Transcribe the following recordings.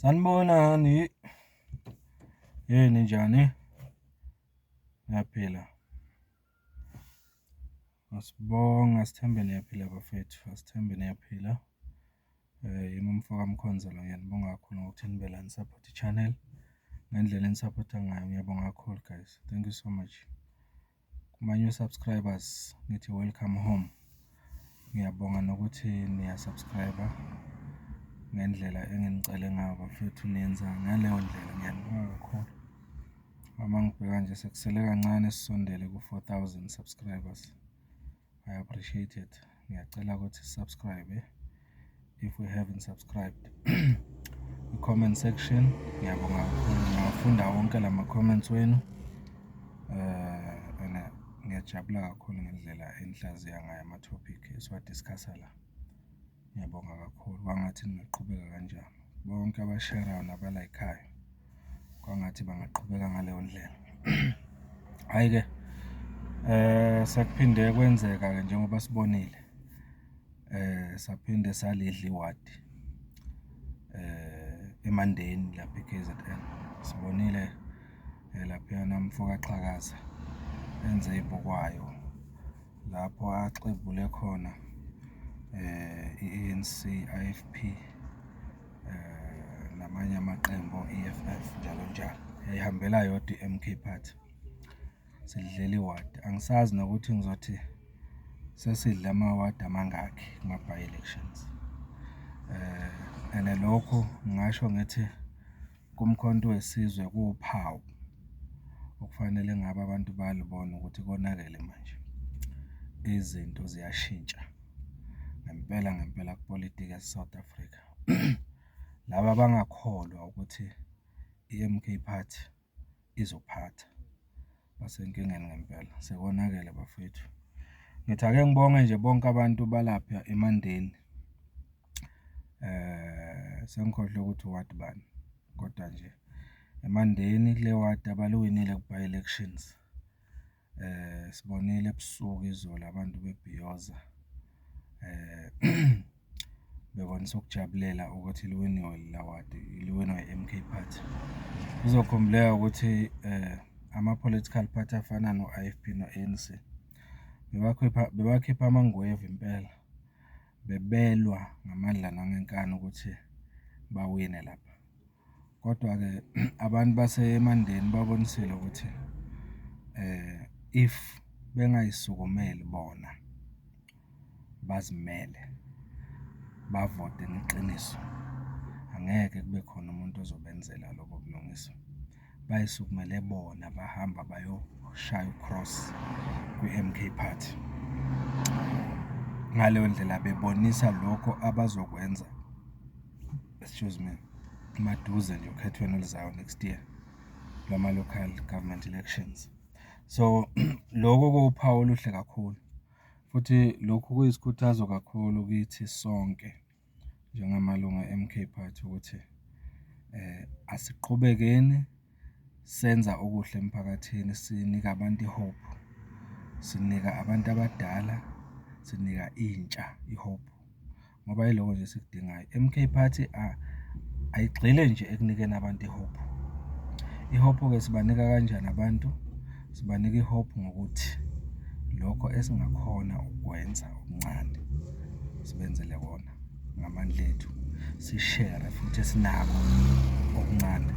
Sanibonani. Yini njani? Ngiyaphila. Asibonga, sithembe niyaphila bafethu. Asithembe niyaphila. Yimi umfowabo Mkhonzelo, ngiyanibonga kakhulu ngokuthi nibela ni-support i-channel. Ngendlela enisupport ngayo ngiyabonga kakhulu guys. Thank you so much. Kuma-new subscribers ngithi welcome home. Ngiyabonga nokuthi niya-subscribe ngendlela enginicele ngayo bafethu, niyenza ngaleyo ndlela. Ngiyabonga kakhulu. Uma ngibheka nje sekusele kancane sisondele ku-4,000 subscribers. I appreciate it. Ngiyacela ukuthi subscribe if we haven't subscribed. I-comment section ngiyabonga kakhulu. Ngiyafunda wonke lama-comments wenu. Ngiyajabula kakhulu ngendlela enihlaziya ngayo ama-topic esiwadiscussa la. Ngiyabonga kakhulu. Kwangathi ningaqhubeka kanjalo. Bonke abasherayo nabalayikhayo kwangathi bangaqhubeka ngaleyo ndlela. Hayi-ke sekuphinde kwenzeka-ke njengoba sibonile. Saphinde salidla iwadi eMandeni lapha e-KZN. Sibonile laphayana umfoka Xhakaza enze ibukwayo lapho axebule khona i-ANC, IFP namanye amaqembu EFF njalo njalo. Yayihambela yodwa i-MK Party. Sidlela iwadi. Angisazi nokuthi ngizothi sesidla amawadi amangaki kuma-by-elections. Lokho ngingasho ngithi kumkhonto wesizwe kuwuphawu okufanele ngabe abantu balibona ukuthi konakele manje. Izinto ziyashintsha ngempela kupolitiki yase-South Africa. Laba abangakholwa ukuthi i-MK Party izophatha basenkingeni ngempela. Sekonakele bafethu. Ngithi ake ngibonge nje bonke abantu balapha eMandeni. Sengikhohlwe ukuthi ward bani, kodwa nje eMandeni kule ward abaluwinile ku-by-elections. Sibonile ebusuku izolo abantu bebhiyoza bebonisa ukujabulela ukuthi liwiniwe la ward, liwinwe i-MK Party. Kuzokhumbuleka ukuthi ama-political party afana no-IFP no-ANC bebakhipha amangwevu impela. Bebelwa ngamandla nangenkani ukuthi bawine lapha. Kodwa-ke abantu baseMandeni babonisile ukuthi if bengayisukumeli bona bazimele bavote ngeqiniso, angeke kube khona umuntu ozobenzela lokho kulungiswa. Bayisukumele bona bahamba bayoshaya u-cross kwi-MK Party. Ngaleyo ndlela bebonisa lokho abazokwenza, maduze nje okhethweni oluzayo next year lwama-local government elections. So lokho kuwuphawu oluhle kakhulu futhi lokhu kuyisikhuthazo kakhulu kithi sonke njengamalunga e-MK Party ukuthi asiqhubekeni senza okuhle emphakathini, sinika abantu ihope, sinika abantu abadala, sinika intsha ihope, ngoba yiloko nje sikudingayo. MK Party ayigxile nje ekunikeni abantu ihope. Ihope-ke sibanika kanjani abantu? Sibanika ihope ngokuthi lokho esingakhona ukwenza okuncane sibenzele kona ngamandla ethu, sishare futhi esinako okuncane.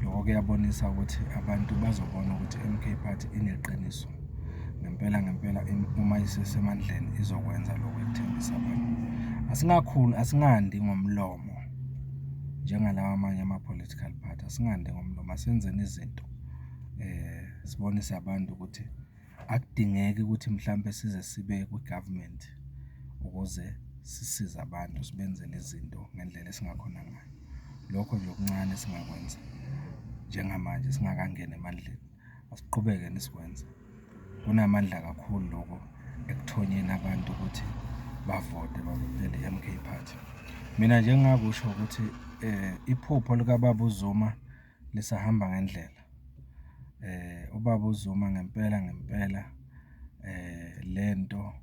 Lokho kuyabonisa ukuthi abantu bazobona ukuthi MK Party ineqiniso ngempela uma isesemandleni izokwenza lokho ekuthembisa abantu. Asingandi ngomlomo njengalawa amanye ama-political party. Asingandi ngomlomo, asenzeni izinto sibonise abantu ukuthi akudingeki ukuthi mhlambe size sibe kwi-government ukuze sisize abantu, sibenzele izinto ngendlela esingakhona ngayo. Lokho nje okuncane singakwenza njengamanje singakangeni emandleni, asiqhubeke nisikwenza. Kunamandla kakhulu lokho ekuthonyeni abantu ukuthi bavotele i-MK Party. Mina nje engingakusho ukuthi iphupho likaBaba uZuma lisahamba ngendlela. uBaba uZuma ngempela lento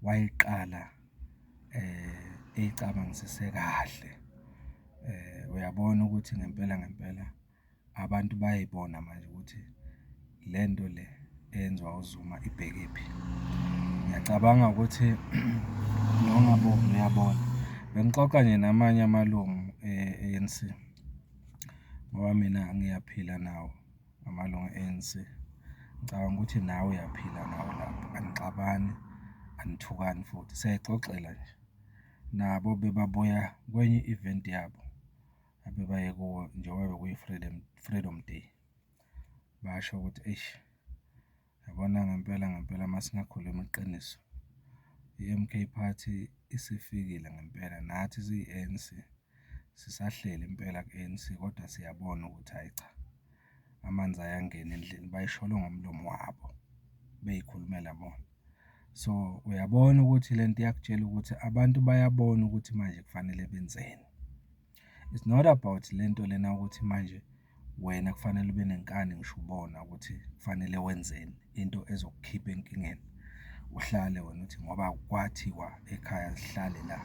wayiqala eyicabangisise kahle uyabona ukuthi ngempela abantu bayayibona manje ukuthi le nto le eyenziwa uZuma ibhekephi. Ngiyacabanga ukuthi nongaboni uyabona. Bengixoxa nje namanye amalungu e-ANC ngoba mina ngiyaphila nawo amalungu e-ANC. Ngicabanga ukuthi nawe uyaphila nawo lapho, anixabani, anithukani futhi siyayixoxela nje. Nabo bebabuya kwenye i-event yabo abebaye kuwo njengoba bekuyi-Freedom Day. Basho ukuthi eish, yabona ngempela masingakhuluma iqiniso, i-MK Party isifikile ngempela, nathi siyi-ANC sisahleli impela ku-ANC kodwa siyabona ukuthi hhayi cha, amanzi ayangena endlini, bayisholwe ngomlomo wabo beyikhulumela bona. So uyabona ukuthi le nto iyakutshela ukuthi abantu bayabona ukuthi manje kufanele benzeni. It's not about le nto lena ukuthi manje wena kufanele ube nenkani ngisho ubona ukuthi kufanele wenzeni into ezokukhipha enkingeni. Uhlale wena uthi ngoba kwathiwa ekhaya sihlale la,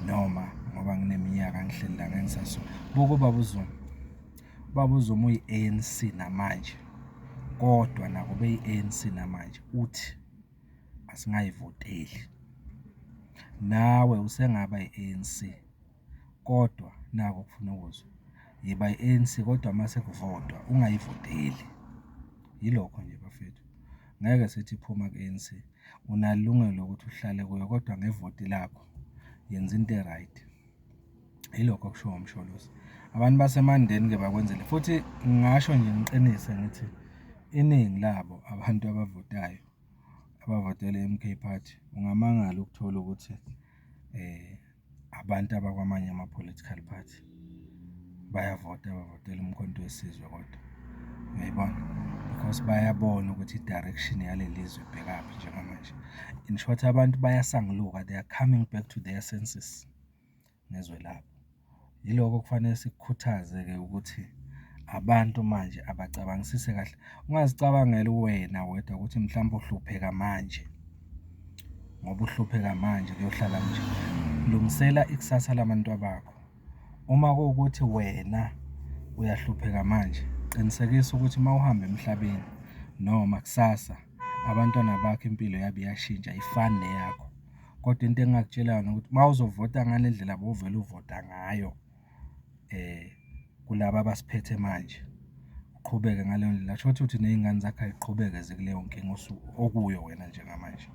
noma ngoba ngineminyaka ngihleli la ngengisaso. Buka ubaba uZuma uyi-ANC namanje, kodwa nako beyi-ANC namanje uthi asingayivoteli. Nawe usengaba yi-ANC kodwa nako kufuna ukuzwa, yiba yi-ANC kodwa mase kuvotwa ungayivoteli. Yilokho nje bafethu, ngeke sithi phuma ku-ANC, unalungelo lokuthi uhlale kuyo kodwa ngevoti lakho yenza into e-right. Yilokho okusho umsholosi. Abantu basemandeni-ke bakwenzele futhi ngingasho nje ngiqinise ngithi iningi labo abantu abavotayo abavotela i-MK Party ungamangala ukuthola ukuthi abantu abakwamanye ama-political party bayavota, bavotela Umkhonto weSizwe kodwa. Uyayibona? Because bayabona ukuthi i-direction yaleli zwe ibhekaphi njengamanje. In short, abantu bayasanguluka, they are coming back to their senses nezwe labo. Yiloko kufanele sikukhuthaze-ke ukuthi abantu manje abacabangisise kahle. Ungazicabangeli wena wedwa ukuthi mhlawumbe uhlupheka manje, ngoba uhlupheka manje kuyohlala nje. Lungisela ikusasa labantu bakho. Uma kuwukuthi wena uyahlupheka manje, qinisekisa ukuthi uma uhamba emhlabeni noma kusasa abantwana bakho impilo yabo iyashintsha ayifani neyakho. Kodwa into engingakutshela yona ukuthi uma uzovota ngale ndlela bowuvele uvota ngayo kulaba abasiphethe manje, uqhubeke ngaleyo ndlela, kusho ukuthi ney'ngane zakho ay'qhubeke zikuleyo nkinga okuyo wena njengamanje.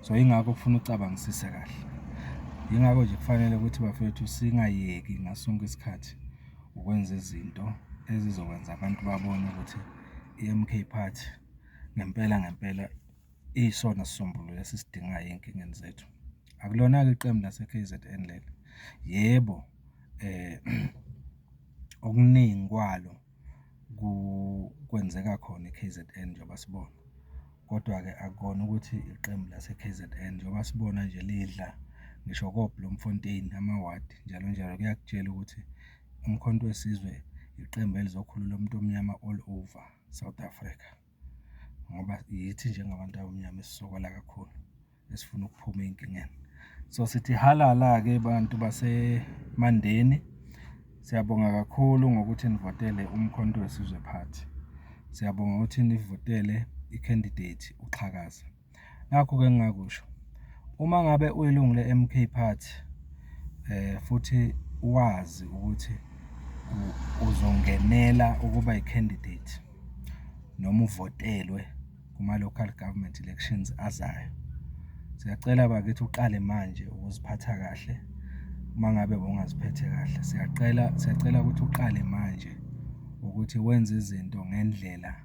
So yingakho kufuna ucabangisise kahle. Yingakho nje kufanele ukuthi bafethu singayeki ngaso sonke isikhathi ukwenza izinto ezizokwenza abantu babone ukuthi i-MK Party ngempela isona sisombululo esisidingayo ey'nkingeni zethu. Akulona-ke iqembu lase-KZN leli. Yebo, okuningi kwalo kwenzeka khona e-KZN njengoba sibona, kodwa-ke akukona ukuthi iqembu lase-KZN njengoba sibona nje lidla ngisho koBloemfontein amawadi njalo kuyakutshela ukuthi Umkhonto weSizwe iqembu elizokhulula umuntu omnyama all over South Africa, ngoba yithi njengabantu abamnyama esisokola kakhulu esifuna ukuphuma ey'nkingeni. So sithi halala-ke bantu basemandeni, siyabonga kakhulu ngokuthi nivotele Umkhonto weSizwe Party. Siyabonga ukuthi nivotele i-candidate uQhakaza. Nakho-ke engingakusho, uma ngabe uyilungu le-MK Party futhi wazi ukuthi uzongenela ukuba i-candidate noma uvotelwe kuma-local government elections azayo, siyacela bakithi uqale manje ukuziphatha kahle. Uma ngabe bowungaziphethe kahle, siyacela ukuthi uqale manje ukuthi wenze izinto ngendlela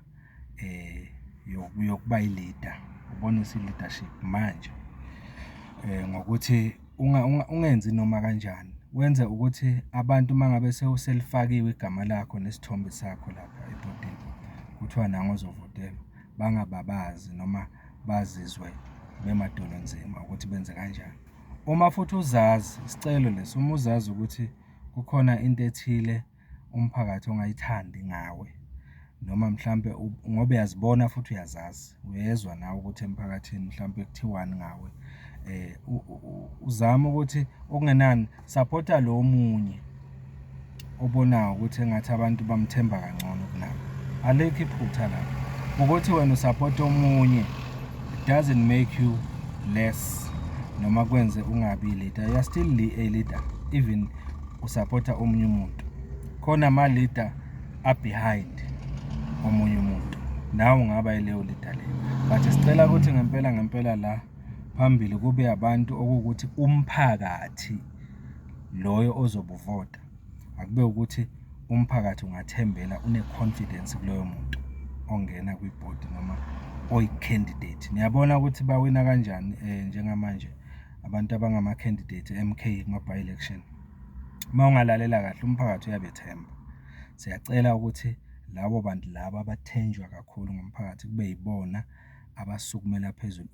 yokuba yi-leader, ubonise i-leadership manje, ngokuthi ungenzi noma kanjani. Wenze ukuthi abantu uma ngabe selifakiwe igama lakho nesithombe sakho lapha ebhodini, kuthiwa nangu ozovotelwa, bangababazi noma bazizwe bemadolo nzima ukuthi benze kanjani. Uma futhi uzazi isicelo leso, uma uzazi ukuthi kukhona into ethile umphakathi ongayithandi ngawe, noma mhlampe ngoba uyazibona futhi uyazazi, uyezwa nawe ukuthi emphakathini mhlampe kuthiwani ngawe, uzame ukuthi okungenani support lo munye obonayo ukuthi engathi abantu bamthemba kangcono kunabo. Alikho iphutha lapho. Ukuthi wena usapota omunye, it doesn't make you less noma kwenze ungabi leader. You are still a leader even usapota omunye umuntu. Khona ama-leader behind omunye umuntu, nawe ungaba yileyo leader leyo. But sicela ukuthi ngempela la phambili kube abantu okuwukuthi umphakathi loyo ozobuvota, akube ukuthi umphakathi ungathembela, une-confidence kuloyo muntu ongena kwibhodi noma oyi-candidate. Niyabona ukuthi bawina kanjani njengamanje abantu abangama-candidate MK kuma-by-election. Uma ungalalela kahle umphakathi uyabethemba. Siyacela ukuthi labo bantu laba abathenjwa kakhulu ngomphakathi kube yibona abasukumela phezulu.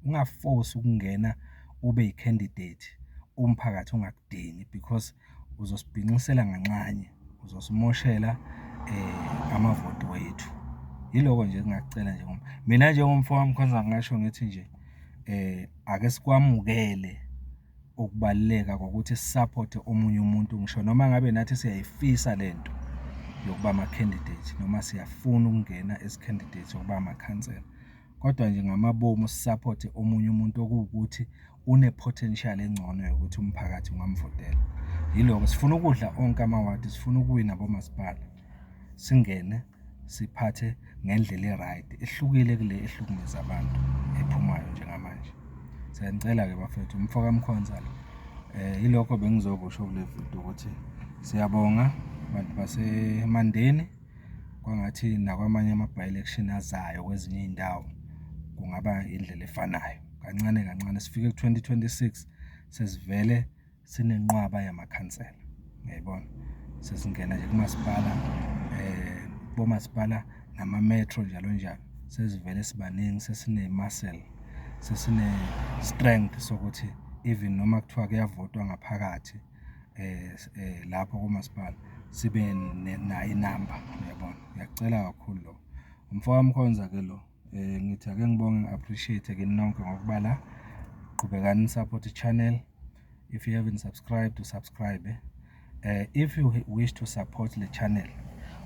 Ungaforce ukungena ube yi-candidate umphakathi ungakudingi, because uzosibhinqisela nganxanye, uzosimoshela amavoti wethu. Yiloko nje engakucela mina njengomfowabo Mkhonza ngingasho ngithi nje ake sikwamukele ukubaluleka kokuthi sisapothe omunye umuntu, ngisho noma ngabe nathi siyayifisa lento yokuba ama-candidate noma siyafuna ukungena as-candidate yokuba amakhansela, kodwa nje ngamabomu sisapothe omunye umuntu okuwukuthi une-potential engcono yokuthi umphakathi ungamvotela. Yiloko sifuna ukudla onke amawadi, sifuna ukuwina bomasipala, singene siphathe ngendlela e-right ehlukile kule ehlukumeza abantu ephumayo njengamanje. Siyanicela-ke bafethu, umfoka Mkhonza lo. Yilokho bengizokusho kule video ukuthi siyabonga abantu baseMandeni. Kwangathi nakwamanye ama-by-election azayo kwezinye iy'ndawo kungaba indlela efanayo. Kancane kancane sifike ku-2026 sesivele sinenqwaba yamakhansela. Ngiyayibona sesingena nje kumasipala, bomasipala nama-metro njalo njalo, sesivele sibaningi, sesine-muscle, sesine-strength sokuthi even noma kuthiwa kuyavotwa ngaphakathi lapho kumasipala sibe nayo inamba. Uyabona, ngiyacela kakhulu lo umfoka Mkhonza-ke lo. Ngithi ake ngibonge, ngi-appreciate kini nonke ngokuba la. Qhubekani nisupport i-channel. If you haven't subscribed, subscribe. If you wish to support the channel,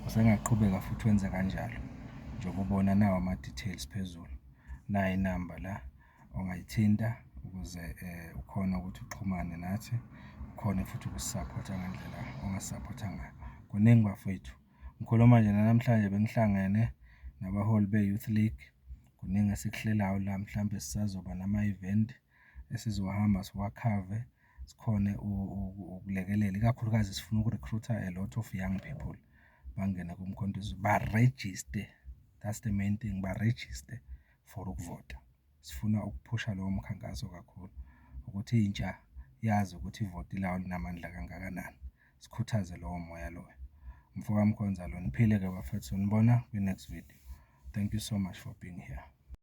usengaqhubeka futhi wenze kanjalo njengoba ubona nawo ama-details phezulu. Nayi inamba la ongayithinta ukuze ukhona ukuthi uxhumane nathi, ukhona futhi ukusupporta ngendlela ongasupporta ngayo. Kuningi bafethu. Ngikhuluma nje namhlanje bengihlangene nabaholi be-Youth League. Kuningi esikuhlelayo la, mhlambe sisazoba nama-event esizohamba siwakhave, sikhone ukulekelela. Ikakhulukazi sifuna uku-recruiter a lot of young people bangene kumkhonto, ba-register. That's the main thing, ba-register for ukuvota. Sifuna ukuphusha lowo mkhankaso kakhulu ukuthi intsha yazi ukuthi ivoti lawo linamandla kangakanani. Sikhuthaze lowo moya loyo. Mfoka Mkhonza lo. Niphile-ke bafethu, nibona kwi-next video. Thank you so much for being here.